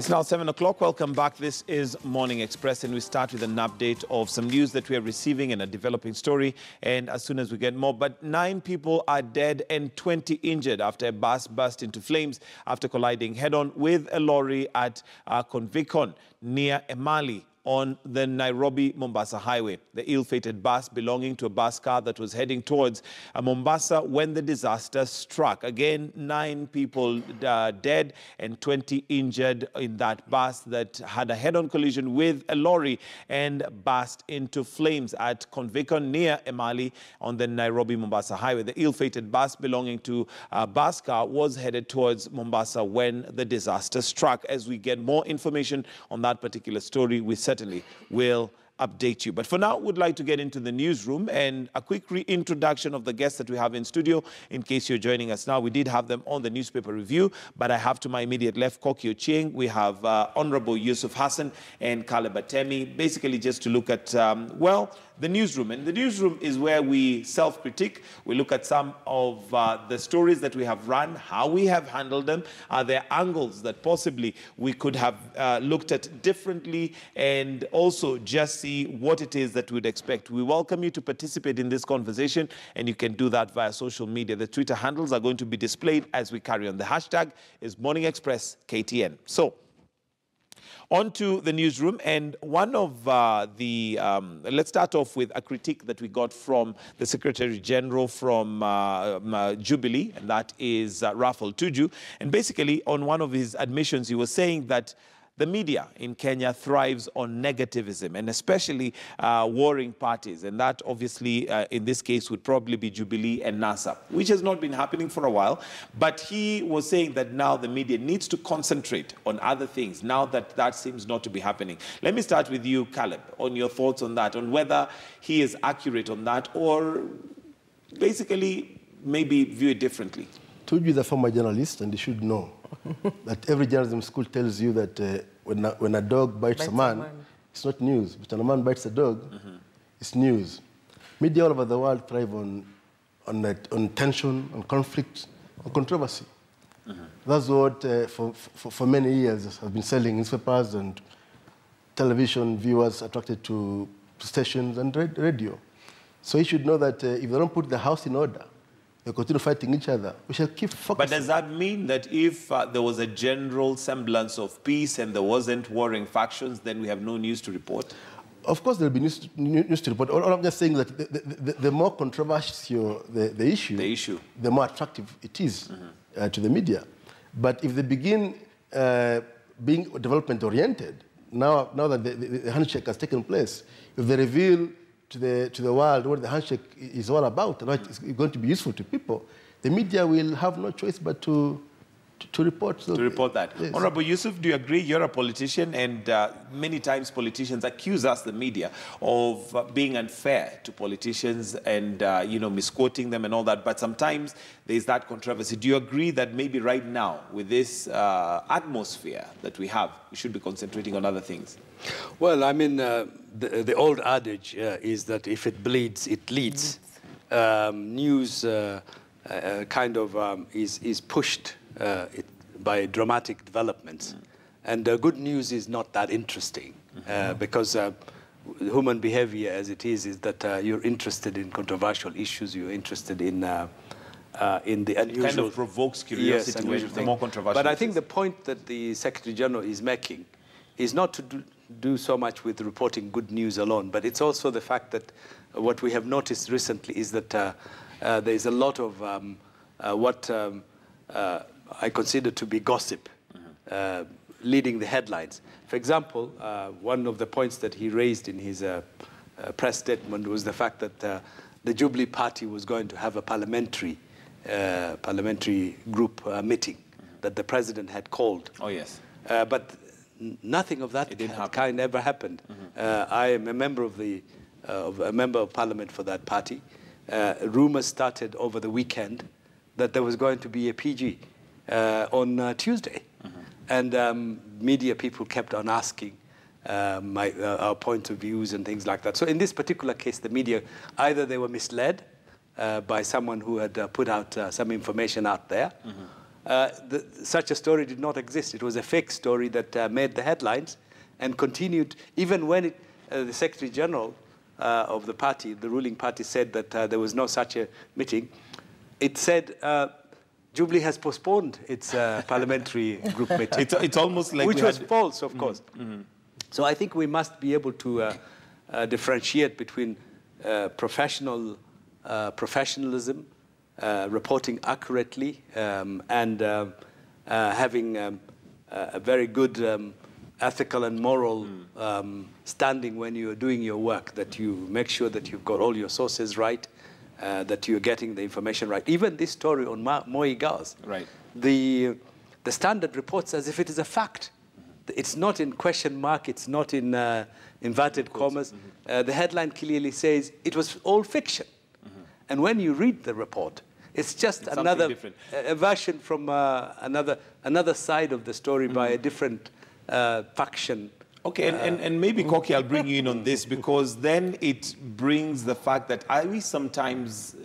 It's now 7 o'clock. Welcome back. This is Morning Express, and we start with an update of some news that we are receiving and a developing story. And as soon as we get more, but 9 people are dead and 20 injured after a bus burst into flames after colliding head-on with a lorry at Convicon near Emali on the Nairobi-Mombasa highway. The ill-fated bus belonging to a bus car that was heading towards Mombasa when the disaster struck. Again, 9 people dead and 20 injured in that bus that had a head-on collision with a lorry and burst into flames at Convicon near Emali on the Nairobi-Mombasa highway. The ill-fated bus belonging to a bus car was headed towards Mombasa when the disaster struck. As we get more information on that particular story, we certainly will update you. But for now, we'd like to get into the newsroom and a quick reintroduction of the guests that we have in studio. In case you're joining us now, we did have them on the newspaper review, but I have to my immediate left, Koki Ochieng. We have Honorable Yusuf Hassan and Caleb Atemi, basically just to look at, well, the newsroom. And the newsroom is where we self-critique. We look at some of the stories that we have run, how we have handled them. Are there angles that possibly we could have looked at differently, and also just see what it is that we'd expect. We welcome you to participate in this conversation, and you can do that via social media. The Twitter handles are going to be displayed as we carry on. The hashtag is Morning Express KTN. So, on to the newsroom, and one of let's start off with a critique that we got from the Secretary General from Jubilee, and that is Raphael Tuju. And basically, on one of his admissions, he was saying that the media in Kenya thrives on negativism, and especially warring parties. And that obviously, in this case, would probably be Jubilee and NASA, which has not been happening for a while. But he was saying that now the media needs to concentrate on other things, now that that seems not to be happening. Let me start with you, Caleb, on your thoughts on that, on whether he is accurate on that, or basically maybe view it differently. Tuju is a former journalist, and he should know that every journalism school tells you that when a dog bites a man, it's not news. But when a man bites a dog, it's news. Media all over the world thrive on tension, on conflict, on controversy. That's what, for many years, has been selling newspapers and television viewers attracted to stations and radio. So you should know that if they don't put the house in order, they continue fighting each other. We shall keep focusing. But does that mean that if there was a general semblance of peace and there wasn't warring factions, then we have no news to report? Of course, there will be news to report. All I'm just saying is that the more controversial the issue, the more attractive it is to the media. But if they begin being development-oriented, now that the handshake has taken place, if they reveal to the world what the handshake is all about and what is going to be useful to people, the media will have no choice but to report. So, to report that. Yes. Honorable Yusuf, do you agree? You're a politician, and many times politicians accuse us, the media, of being unfair to politicians and, misquoting them and all that. But sometimes there's that controversy. Do you agree that maybe right now, with this atmosphere that we have, we should be concentrating on other things? Well, I mean, the old adage is that if it bleeds, it leads. News kind of is pushed by dramatic developments. And good news is not that interesting because human behavior as it is that you're interested in controversial issues, you're interested in the unusual. It kind of provokes curiosity, yes, the more controversial. But I think the point that the Secretary General is making is not to do so much with reporting good news alone, but it's also the fact that what we have noticed recently is that there is a lot of what I consider to be gossip leading the headlines. For example, one of the points that he raised in his press statement was the fact that the Jubilee Party was going to have a parliamentary group meeting that the president had called. Oh, yes. But nothing of that kind ever happened. I am a member of Parliament for that party. Rumors started over the weekend that there was going to be a PG on Tuesday. And media people kept on asking our point of views and things like that. So in this particular case, the media, either they were misled by someone who had put out some information out there, such a story did not exist. It was a fake story that made the headlines and continued, even when the Secretary General of the party, the ruling party, said that there was no such a meeting. It said Jubilee has postponed its parliamentary group meeting. It's almost like which was false, of course. So I think we must be able to differentiate between professionalism, reporting accurately, and having a very good ethical and moral standing when you're doing your work, that you make sure that you've got all your sources right, that you're getting the information right. Even this story on Moi girls, right. The Standard reports as if it is a fact. It's not in question mark, it's not in inverted commas. The headline clearly says it was all fiction. And when you read the report, it's just another a version from another side of the story by a different faction. Okay, and maybe, Koki, I'll bring you in on this, because then it brings the fact that are we sometimes,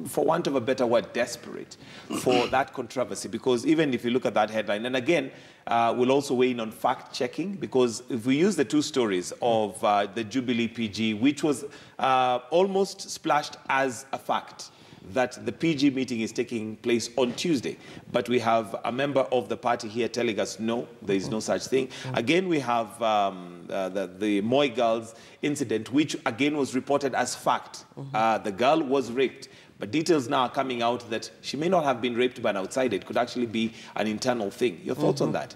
for want of a better word, desperate for that controversy? Because even if you look at that headline, and again, we'll also weigh in on fact-checking, because if we use the two stories of the Jubilee PG, which was almost splashed as a fact, that the PG meeting is taking place on Tuesday. But we have a member of the party here telling us, no, there is no such thing. Again, we have the Moi girls incident, which again was reported as fact. The girl was raped. But details now are coming out that she may not have been raped by an outsider. It could actually be an internal thing. Your thoughts on that?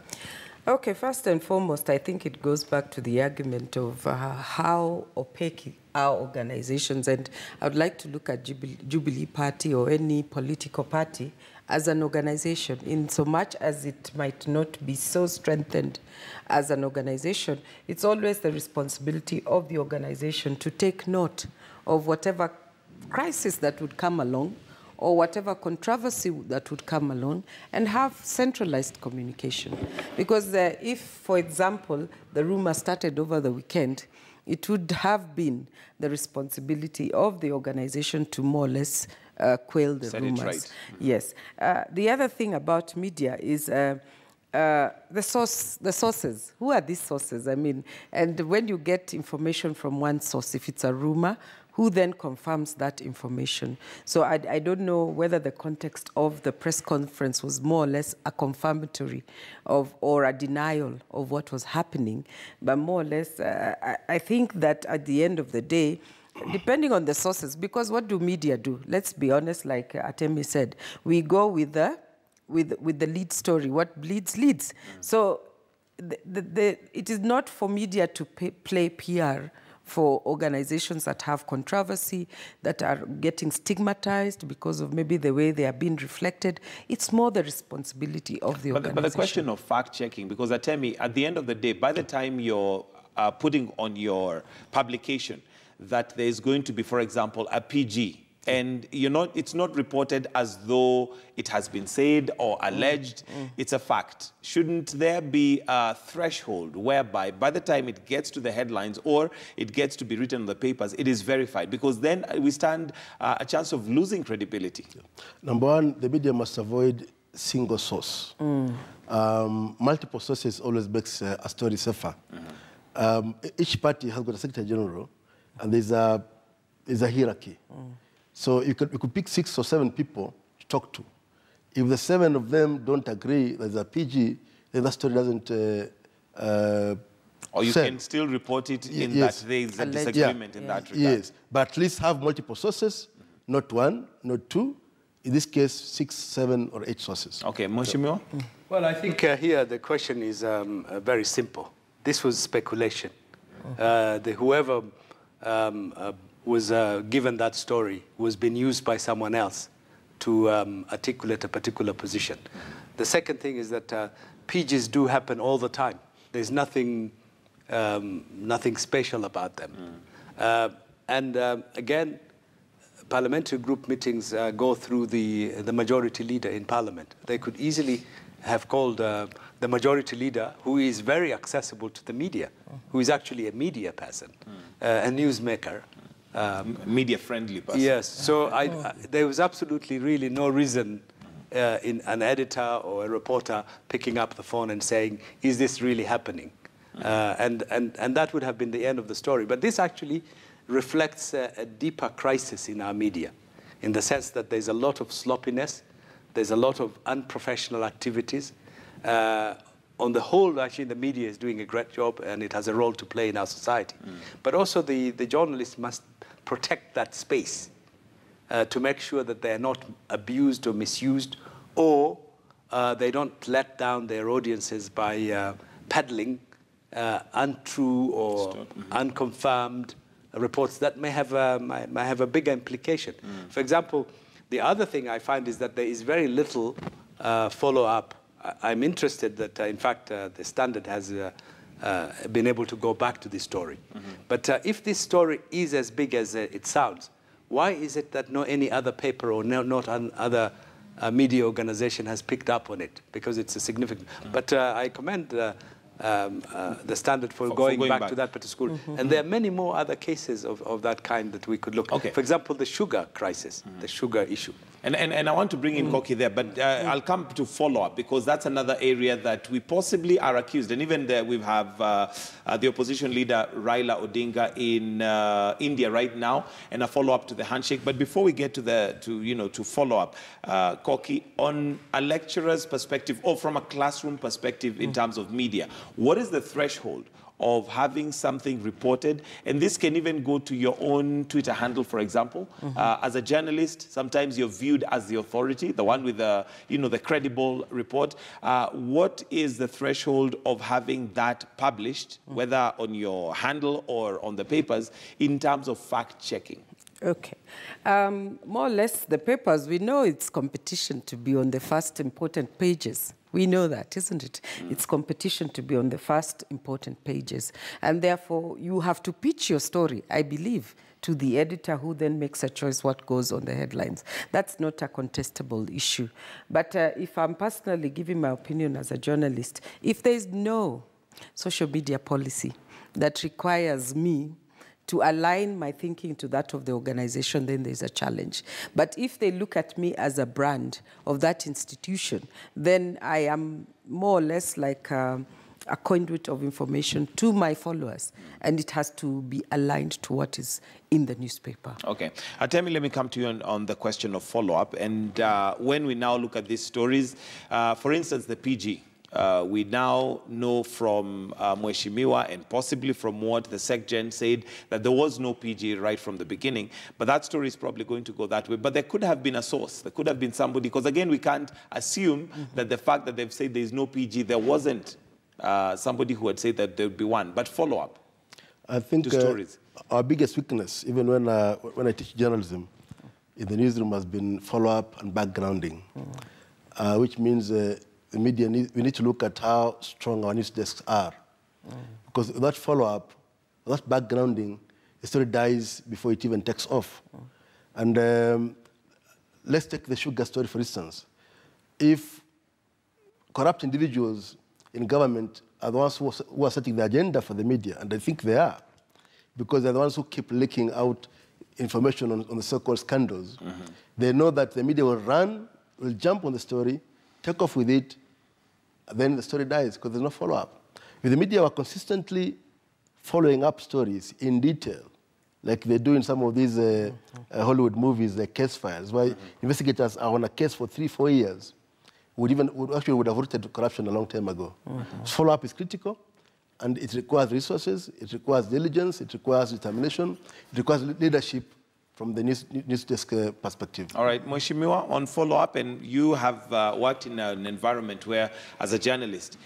Okay, first and foremost, I think it goes back to the argument of how opaque our organizations, and I would like to look at Jubilee Party or any political party as an organization, in so much as it might not be so strengthened as an organization. It's always the responsibility of the organization to take note of whatever crisis that would come along, or whatever controversy that would come along, and have centralized communication. Because if, for example, the rumor started over the weekend, it would have been the responsibility of the organization to more or less quell the rumors. Right. Yes. The other thing about media is the sources. Who are these sources? I mean, and when you get information from one source, if it's a rumor, who then confirms that information? So I don't know whether the context of the press conference was more or less a confirmatory of, or a denial of what was happening, but more or less, I think that at the end of the day, depending on the sources, because what do media do? Let's be honest, like Atemi said, we go with the lead story. What bleeds, leads. So it is not for media to play PR for organizations that have controversy, that are getting stigmatized because of maybe the way they are being reflected. It's more the responsibility of the organization. But the question of fact-checking, because Atemi, at the end of the day, by the time you're putting on your publication that there's going to be, for example, a PG, and it's not reported as though it has been said or alleged, it's a fact. Shouldn't there be a threshold whereby by the time it gets to the headlines or it gets to be written in the papers, it is verified? Because then we stand a chance of losing credibility. Number one, the media must avoid single source. Multiple sources always makes a story safer. Each party has got a Secretary General, and there's a hierarchy. So you could pick 6 or 7 people to talk to. If the 7 of them don't agree there's a PG, then that story doesn't or you can still report it in that there is a disagreement in that regard. Yes, but at least have multiple sources, not 1, not 2. In this case, 6, 7, or 8 sources. Okay, Mheshimiwa? Well, I think here the question is very simple. This was speculation. Whoever was given that story was being used by someone else to articulate a particular position. The second thing is that PGs do happen all the time. There's nothing special about them. Again, parliamentary group meetings go through the majority leader in parliament. They could easily have called the majority leader, who is very accessible to the media, who is actually a media person, a newsmaker. Media-friendly person. Yes, so there was absolutely really no reason in an editor or a reporter picking up the phone and saying, is this really happening? And that would have been the end of the story. But this actually reflects a deeper crisis in our media, in the sense that there's a lot of sloppiness, there's a lot of unprofessional activities. On the whole, actually, the media is doing a great job, and it has a role to play in our society. But also the journalists must protect that space to make sure that they are not abused or misused, or they don't let down their audiences by peddling untrue or unconfirmed reports that may have a bigger implication. For example, the other thing I find is that there is very little follow-up. I'm interested that, in fact, the Standard has been able to go back to this story. But if this story is as big as it sounds, why is it that no any other paper or not other media organization has picked up on it? Because it's a significant. But I commend the Standard for going back to that particular school. And there are many more other cases of that kind that we could look at. For example, the sugar crisis, the sugar issue. And I want to bring in Koki there, but I'll come to follow-up, because that's another area that we possibly are accused. And even there we have the opposition leader, Raila Odinga, in India right now, and a follow-up to the handshake. But before we get to follow-up, Koki, on a lecturer's perspective, or from a classroom perspective in terms of media, what is the threshold of having something reported? And this can even go to your own Twitter handle, for example. As a journalist, sometimes you're viewed as the authority, the one with the, the credible report. What is the threshold of having that published, whether on your handle or on the papers, in terms of fact-checking? Okay. More or less, the papers, we know it's competition to be on the first important pages. We know that, isn't it? It's competition to be on the first important pages. And therefore, you have to pitch your story, I believe, to the editor, who then makes a choice what goes on the headlines. That's not a contestable issue. But if I'm personally giving my opinion as a journalist, if there is no social media policy that requires me to align my thinking to that of the organization, then there's a challenge. But if they look at me as a brand of that institution, then I am more or less like a conduit of information to my followers, and it has to be aligned to what is in the newspaper. Okay. Atemi, let me come to you on the question of follow-up. And when we now look at these stories, for instance, the PG, we now know from Mheshimiwa and possibly from what the Sec Gen said that there was no PG right from the beginning. But that story is probably going to go that way. But there could have been a source. There could have been somebody. Because, again, we can't assume that the fact that they've said there is no PG, there wasn't somebody who had said that there would be one. But follow-up. I think our biggest weakness, even when I teach journalism, in the newsroom has been follow-up and backgrounding, which means the media, we need to look at how strong our news desks are. Because without follow-up, without backgrounding, the story dies before it even takes off. And let's take the sugar story, for instance. If corrupt individuals in government are the ones who are setting the agenda for the media, and I think they are, because they're the ones who keep leaking out information on the so-called scandals, they know that the media will jump on the story, take off with it, then the story dies because there's no follow-up. If the media were consistently following up stories in detail, like they do in some of these Hollywood movies, like case files, where investigators are on a case for 3-4 years, would have rooted corruption a long time ago. Follow-up is critical, and it requires resources, it requires diligence, it requires determination, it requires leadership from the news desk perspective. All right, Mheshimiwa, on follow-up, and you have worked in an environment where, as a journalist,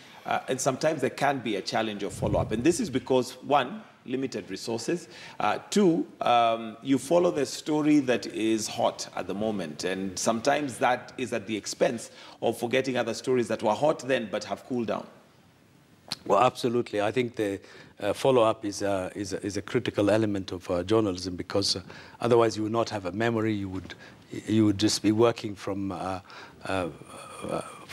and sometimes there can be a challenge of follow-up. And this is because, one, limited resources. Two, you follow the story that is hot at the moment, and sometimes that is at the expense of forgetting other stories that were hot then but have cooled down. Well, absolutely. I think the follow-up is a critical element of journalism, because otherwise you would not have a memory. You would just be working from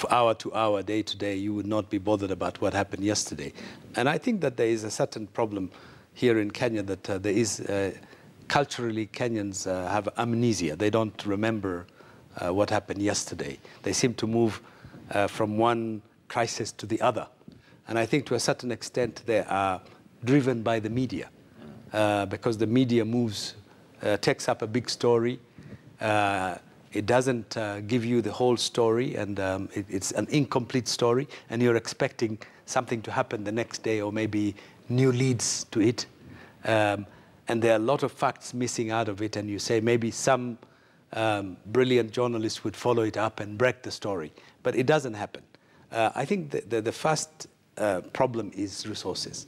hour to hour, day to day. You would not be bothered about what happened yesterday. And I think that there is a certain problem here in Kenya that there is culturally Kenyans have amnesia. They don't remember what happened yesterday. They seem to move from one crisis to the other. And I think to a certain extent they are driven by the media because the media takes up a big story. It doesn't give you the whole story, and it's an incomplete story, and you're expecting something to happen the next day or maybe new leads to it. And there are a lot of facts missing out of it, and you say maybe some brilliant journalist would follow it up and break the story. But it doesn't happen. I think the first problem is resources.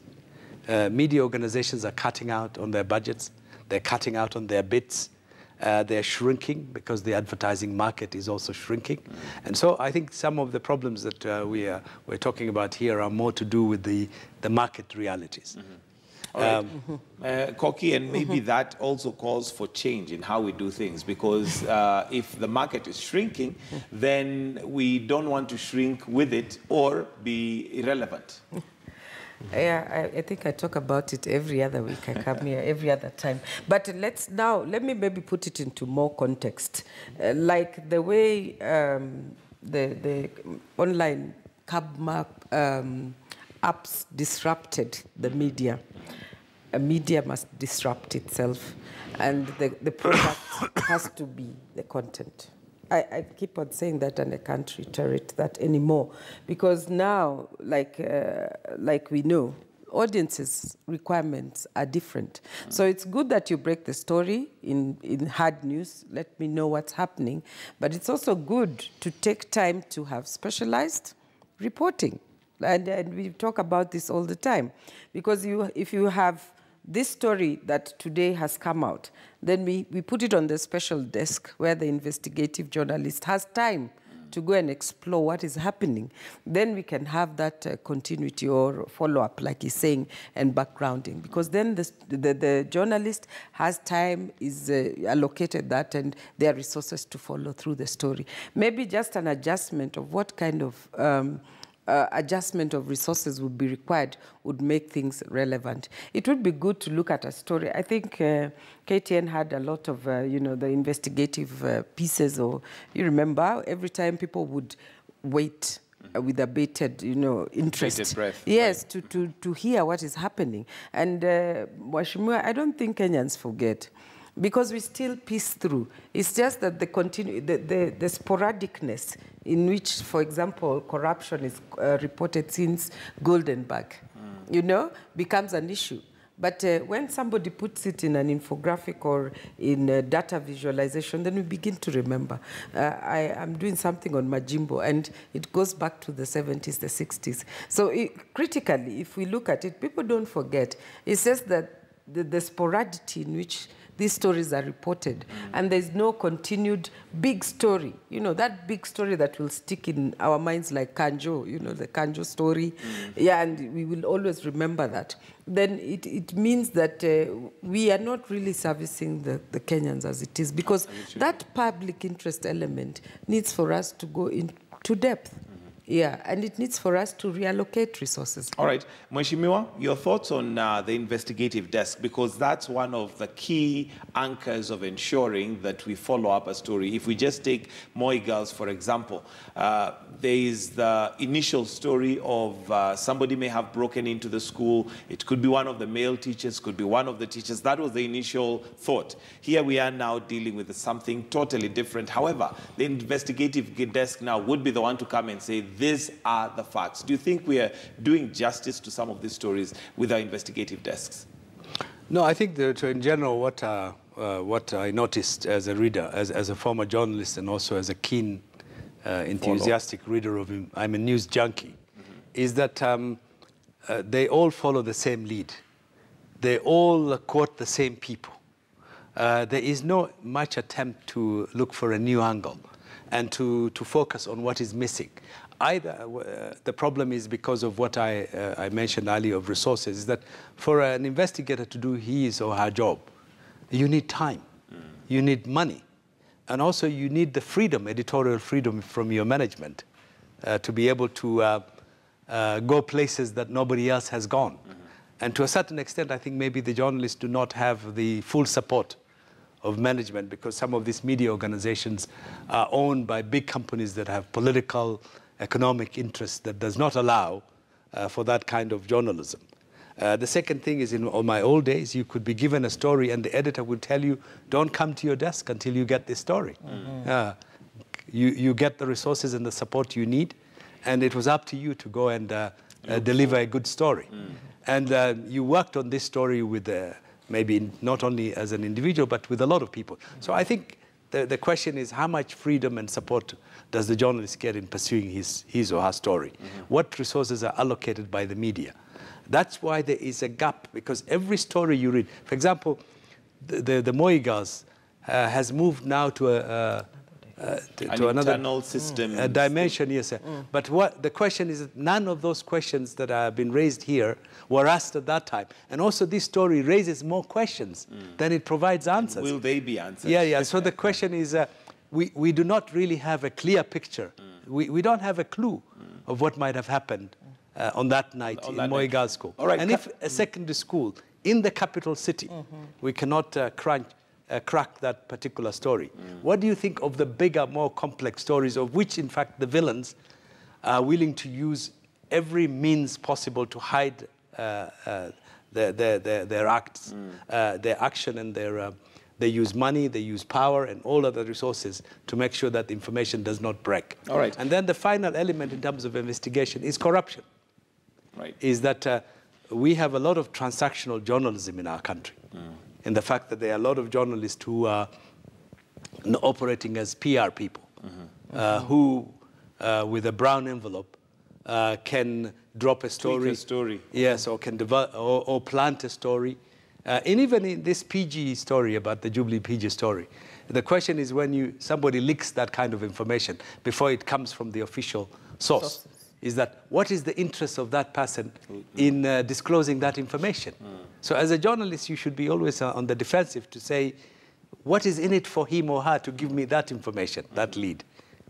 Media organizations are cutting out on their budgets. They're cutting out on their bids. They're shrinking because the advertising market is also shrinking. And so I think some of the problems that we're talking about here are more to do with the market realities. All right. Koki, and maybe that also calls for change in how we do things, because if the market is shrinking, then we don't want to shrink with it or be irrelevant. Yeah, I think I talk about it every other week. I come here every other time. But let me maybe put it into more context. Like the way the online cab map apps disrupted the media. A media must disrupt itself, and the product has to be the content. I keep on saying that, and I can't reiterate that anymore, because now, like we know, audiences' requirements are different. So it's good that you break the story in hard news, let me know what's happening, but it's also good to take time to have specialized reporting. And we talk about this all the time, because if you have this story that today has come out, then we put it on the special desk where the investigative journalist has time to go and explore what is happening. Then we can have that continuity or follow-up, like he's saying, and backgrounding, because then the journalist has time, is allocated that, and there are resources to follow through the story. Maybe just an adjustment of what kind of adjustment of resources would be required would make things relevant. It would be good to look at a story. I think KTN had a lot of, the investigative pieces, or you remember, every time people would wait with a bated, interest. Bated breath. Yes, right. to hear what is happening. And Washimua, I don't think Kenyans forget, because we still piece through. It's just that the sporadicness in which, for example, corruption is reported since Goldenberg, becomes an issue. But when somebody puts it in an infographic or in data visualization, then we begin to remember. I'm doing something on Majimbo, and it goes back to the 70s, the 60s. So critically, if we look at it, people don't forget. It's just that the sporadity in which these stories are reported, and there's no continued big story, that big story that will stick in our minds, like Kanjo, the Kanjo story. Yeah, and we will always remember that. Then it means that we are not really servicing the Kenyans as it is, because that public interest element needs for us to go into depth. Yeah, and it needs for us to reallocate resources. All right. Mheshimiwa, your thoughts on the investigative desk, because that's one of the key anchors of ensuring that we follow up a story. If we just take Moi Girls, for example, there is the initial story of somebody may have broken into the school. It could be one of the male teachers, could be one of the teachers. That was the initial thought. Here we are now dealing with something totally different. However, the investigative desk now would be the one to come and say, these are the facts. Do you think we are doing justice to some of these stories with our investigative desks? No, I think that in general, what I noticed as a reader, as a former journalist, and also as a keen, enthusiastic reader of him, I'm a news junkie, is that they all follow the same lead. They all quote the same people. There is no much attempt to look for a new angle and to focus on what is missing. Either the problem is because of what I mentioned earlier of resources, is that for an investigator to do his or her job, you need time, you need money, and also you need the freedom, editorial freedom from your management to be able to go places that nobody else has gone. And to a certain extent, I think maybe the journalists do not have the full support management, because some of these media organizations are owned by big companies that have political, economic interests that does not allow for that kind of journalism. The second thing is, in my old days, you could be given a story and the editor would tell you, don't come to your desk until you get this story. You get the resources and the support you need, and it was up to you to go and deliver a good story. And you worked on this story with maybe not only as an individual, but with a lot of people. So I think the question is, how much freedom and support does the journalist get in pursuing his or her story? What resources are allocated by the media? That's why there is a gap, because every story you read, for example, the Moi girls has moved now to another internal system, a dimension, yes, sir. But the question is that none of those questions that have been raised here were asked at that time. And also this story raises more questions than it provides answers. Will they be answered? Yeah. So the question is, we do not really have a clear picture. We don't have a clue of what might have happened on that night in Moi Girls School. All right. And if a secondary school in the capital city, we cannot crack that particular story. What do you think of the bigger, more complex stories, of which, in fact, the villains are willing to use every means possible to hide their acts, their action, and they use money, they use power, and all other resources to make sure that the information does not break. All right. And then the final element in terms of investigation is corruption. Right. Is that we have a lot of transactional journalism in our country. In the fact that there are a lot of journalists who are operating as PR people, who, with a brown envelope, can drop a story. Tweak a story. Yes, or can develop, or plant a story. And even in this PG story, about the Jubilee PG story, the question is, when somebody leaks that kind of information before it comes from the official source, is that what is the interest of that person in disclosing that information? So as a journalist, you should be always on the defensive to say, what is in it for him or her to give me that information, that lead?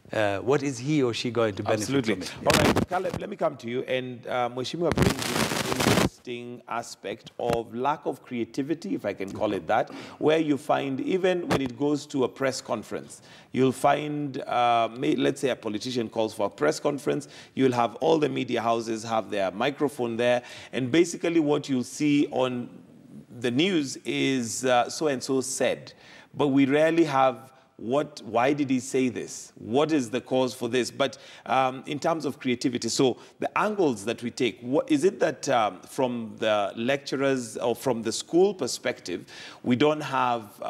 What is he or she going to benefit from it? All right, Caleb, let me come to you. And Mheshimiwa brings in an interesting aspect of lack of creativity, if I can call it that, where you find, even when it goes to a press conference, you'll find, let's say a politician calls for a press conference, you'll have all the media houses have their microphone there, and basically what you'll see on the news is so-and-so said, but we rarely have why did he say this? What is the cause for this? But in terms of creativity, so the angles that we take, is it that from the lecturers or from the school perspective, we don't have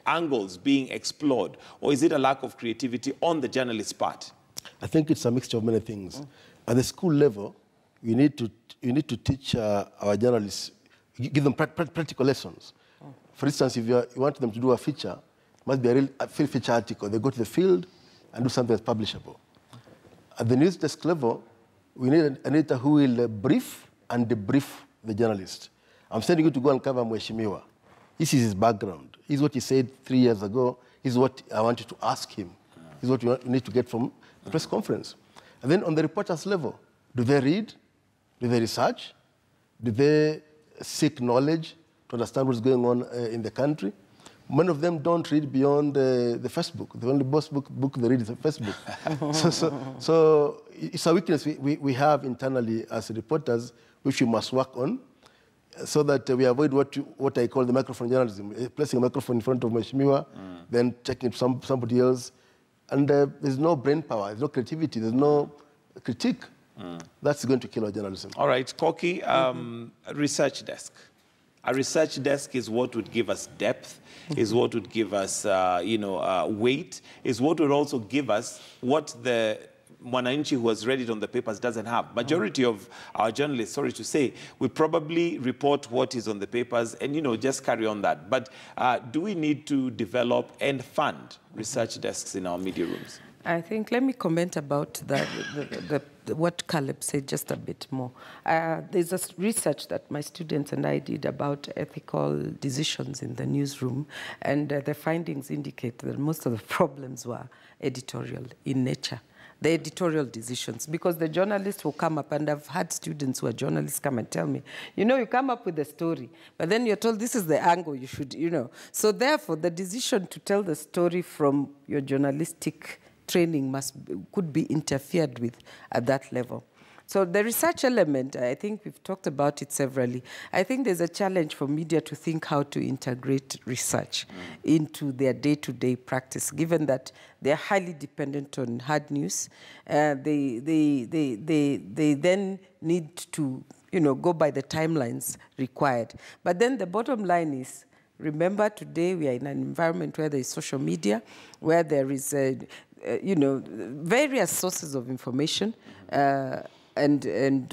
angles being explored, or is it a lack of creativity on the journalist's part? I think it's a mixture of many things. At the school level, you need to teach our journalists, give them practical lessons. For instance, if you want them to do a feature, must be a field feature article. They go to the field and do something that's publishable. At the news desk level, we need an editor who will brief and debrief the journalist. I'm sending you to go and cover Mheshimiwa. This is his background. This is what he said 3 years ago. This is what I want you to ask him. This is what you need to get from the press conference. And then on the reporters level, do they read? Do they research? Do they seek knowledge to understand what's going on in the country? Many of them don't read beyond the Facebook. The only book they read is Facebook. so it's a weakness we have internally as reporters, which we must work on, so that we avoid what I call the microphone journalism, placing a microphone in front of Mheshimiwa, then checking it to somebody else. And there's no brain power, there's no creativity, there's no critique. That's going to kill our journalism. All right, Koki, research desk. A research desk is what would give us depth, is what would give us, weight, is what would also give us what the Mwananchi who has read it on the papers doesn't have. Majority of our journalists, sorry to say, we probably report what is on the papers and, just carry on that. But do we need to develop and fund research desks in our media rooms? I think, let me comment about what Caleb said just a bit more. There's a research that my students and I did about ethical decisions in the newsroom, and the findings indicate that most of the problems were editorial in nature. the editorial decisions, because the journalist will come up, and I've had students who are journalists come and tell me, you know, you come up with a story, but then you're told this is the angle you should, you know. So therefore, the decision to tell the story from your journalistic training could be interfered with at that level. So the research element, I think we've talked about it severally. I think there's a challenge for media to think how to integrate research into their day-to-day practice, given that they're highly dependent on hard news. They then need to, you know, go by the timelines required. But then the bottom line is, remember, today we are in an environment where there is social media, where there is, you know, various sources of information, and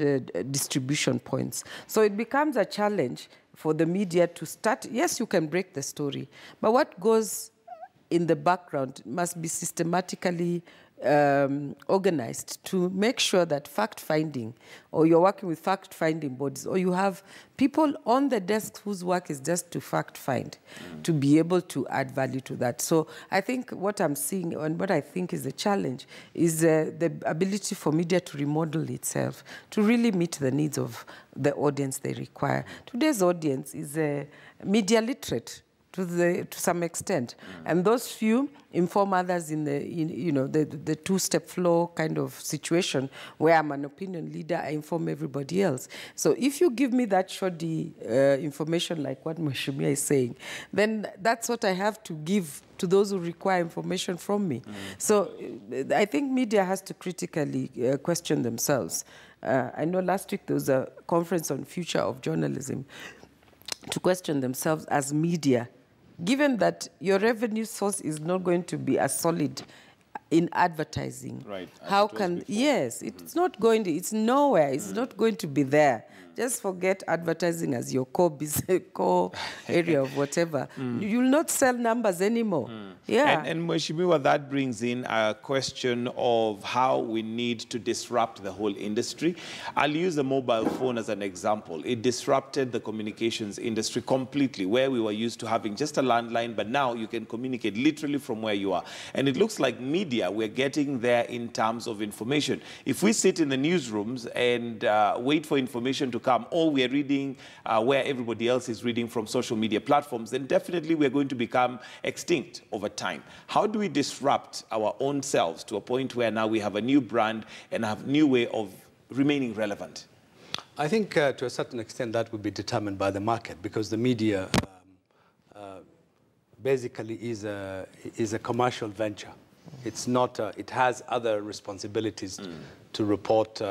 distribution points. So it becomes a challenge for the media to start. Yes, you can break the story, but what goes in the background must be systematically organized to make sure that fact-finding, or you're working with fact-finding bodies, or you have people on the desk whose work is just to fact-find, to be able to add value to that. So I think what I'm seeing, and what I think is the challenge, is the ability for media to remodel itself, to really meet the needs of the audience they require. Today's audience is media literate, to some extent, and those few inform others in the two-step flow kind of situation where I'm an opinion leader, I inform everybody else. So if you give me that shoddy information like what Mheshimiwa is saying, then that's what I have to give to those who require information from me. So I think media has to critically question themselves. I know last week there was a conference on future of journalism, to question themselves as media, given that your revenue source is not going to be as solid in advertising. Right. How can, yes, it's not going to, it's nowhere, it's not going to be there. Just forget advertising as your core business, core area of whatever. You'll not sell numbers anymore. Yeah. And Mheshimiwa, that brings in a question of how we need to disrupt the whole industry. I'll use the mobile phone as an example. It disrupted the communications industry completely, where we were used to having just a landline, but now you can communicate literally from where you are. And it looks like media, we're getting there in terms of information. If we sit in the newsrooms and wait for information to come, or we're reading where everybody else is reading from social media platforms, then definitely we're going to become extinct over time. How do we disrupt our own selves to a point where now we have a new brand and have a new way of remaining relevant? I think to a certain extent that would be determined by the market, because the media basically is a commercial venture. It's not, it has other responsibilities to report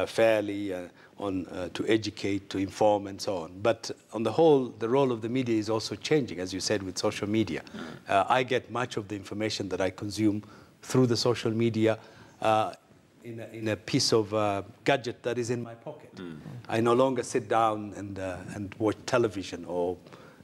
fairly, to educate, to inform, and so on. But on the whole, the role of the media is also changing, as you said, with social media. I get much of the information that I consume through the social media in a piece of gadget that is in my pocket. I no longer sit down and watch television or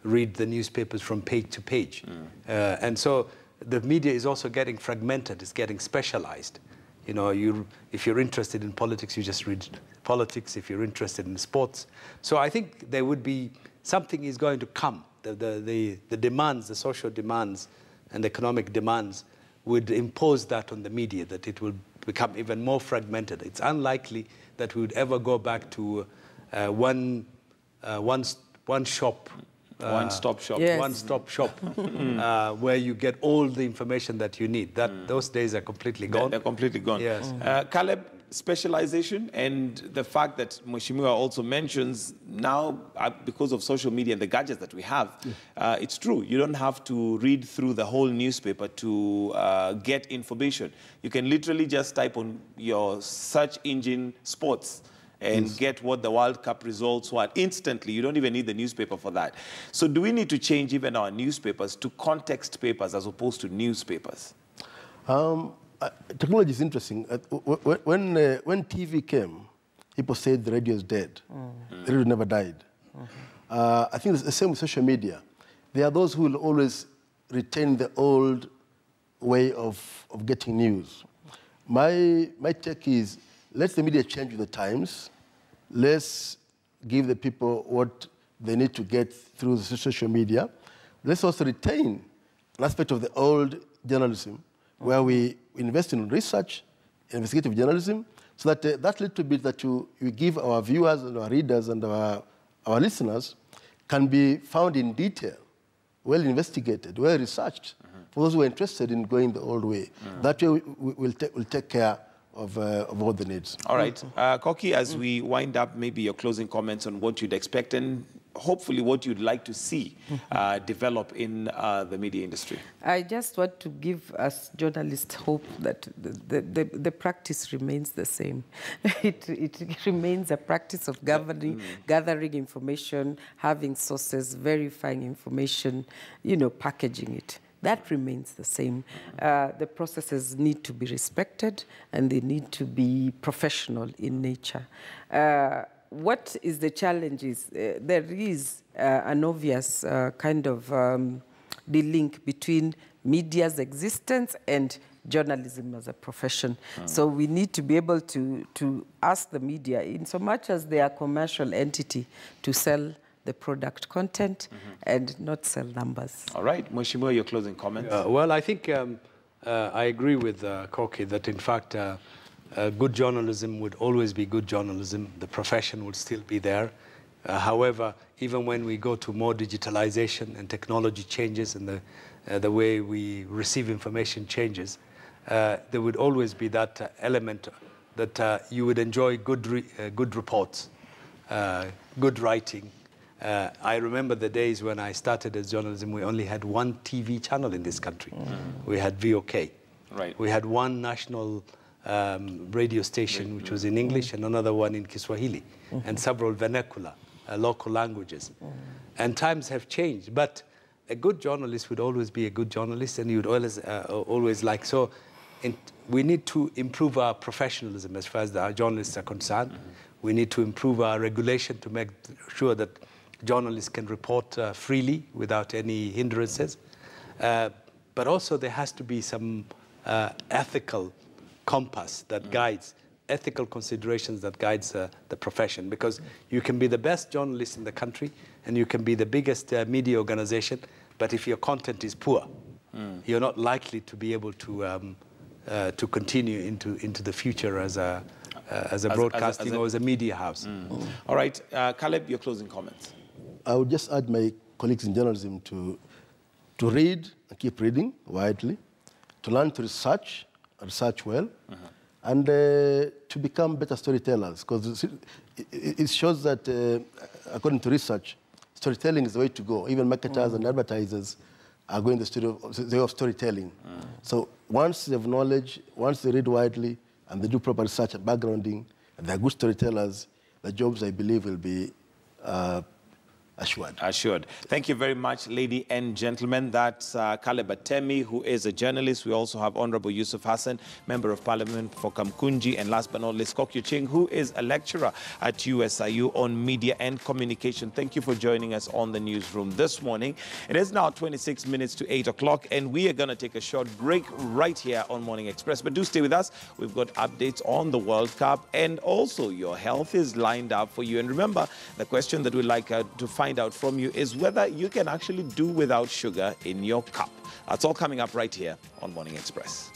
read the newspapers from page to page. And so the media is also getting fragmented, it's getting specialized. You know, if you're interested in politics, you just read politics. If you're interested in sports. So I think there would be, something is going to come. The demands, the social demands and economic demands would impose that on the media, that it will become even more fragmented. It's unlikely that we would ever go back to one shop. One-stop shop. Yes. One-stop shop, where you get all the information that you need. Those days are completely gone. They're completely gone. Yes. Caleb, specialization and the fact that Mheshimiwa also mentions now, because of social media and the gadgets that we have, it's true. You don't have to read through the whole newspaper to get information. You can literally just type on your search engine sports and get what the World Cup results were instantly. You don't even need the newspaper for that. So do we need to change even our newspapers to context papers as opposed to newspapers? Technology is interesting. When TV came, people said the radio is dead. The radio never died. I think it's the same with social media. There are those who will always retain the old way of getting news. My take is, let the media change with the times. Let's give the people what they need to get through the social media. Let's also retain an aspect of the old journalism where we invest in research, investigative journalism, so that that little bit that you give our viewers and our readers and our listeners can be found in detail, well investigated, well researched, for those who are interested in going the old way. That way we'll take care of all the needs. All right. Koki, as we wind up, maybe your closing comments on what you'd expect and hopefully what you'd like to see develop in the media industry. I just want to give us journalists hope that the practice remains the same. It remains a practice of gathering information, having sources, verifying information, packaging it. That remains the same. The processes need to be respected and they need to be professional in nature. What is the challenge is there is an obvious kind of the link between media's existence and journalism as a profession. So we need to be able to ask the media, in so much as they are a commercial entity, to sell the product content and not sell numbers. All right. Mheshimiwa, your closing comments? Well, I think I agree with Koki that, in fact, good journalism would always be good journalism. The profession would still be there. However, even when we go to more digitalization and technology changes and the way we receive information changes, there would always be that element that you would enjoy good reports, good writing. I remember the days when I started as journalism, we only had one TV channel in this country. We had VOK. Right. We had one national radio station, which was in English, and another one in Kiswahili, and several vernacular, local languages. And times have changed, but a good journalist would always be a good journalist, and you would always like, so we need to improve our professionalism as far as our journalists are concerned. We need to improve our regulation to make sure that journalists can report freely without any hindrances. But also there has to be some ethical compass that guides, ethical considerations that guides the profession. Because you can be the best journalist in the country and you can be the biggest media organization, but if your content is poor, you're not likely to be able to continue into the future as a broadcasting or as a media house. All right. Caleb, your closing comments. I would just urge my colleagues in journalism to read and keep reading widely, to learn to research well, and to become better storytellers. Because it shows that, according to research, storytelling is the way to go. Even marketers and advertisers are going the way of storytelling. So once they have knowledge, once they read widely, and they do proper research and backgrounding, and they're good storytellers, the jobs, I believe, will be assured. Thank you very much, ladies and gentlemen. That's Caleb Atemi, who is a journalist. We also have Honorable Yusuf Hassan, Member of Parliament for Kamkunji, and last but not least, Kok Yuching, who is a lecturer at USIU on media and communication. Thank you for joining us on the newsroom this morning. It is now 26 minutes to 8 o'clock, and we are going to take a short break right here on Morning Express. But do stay with us. We've got updates on the World Cup, and also your health is lined up for you. And remember, the question that we'd like to find out from you is whether you can actually do without sugar in your cup. That's all coming up right here on Morning Express.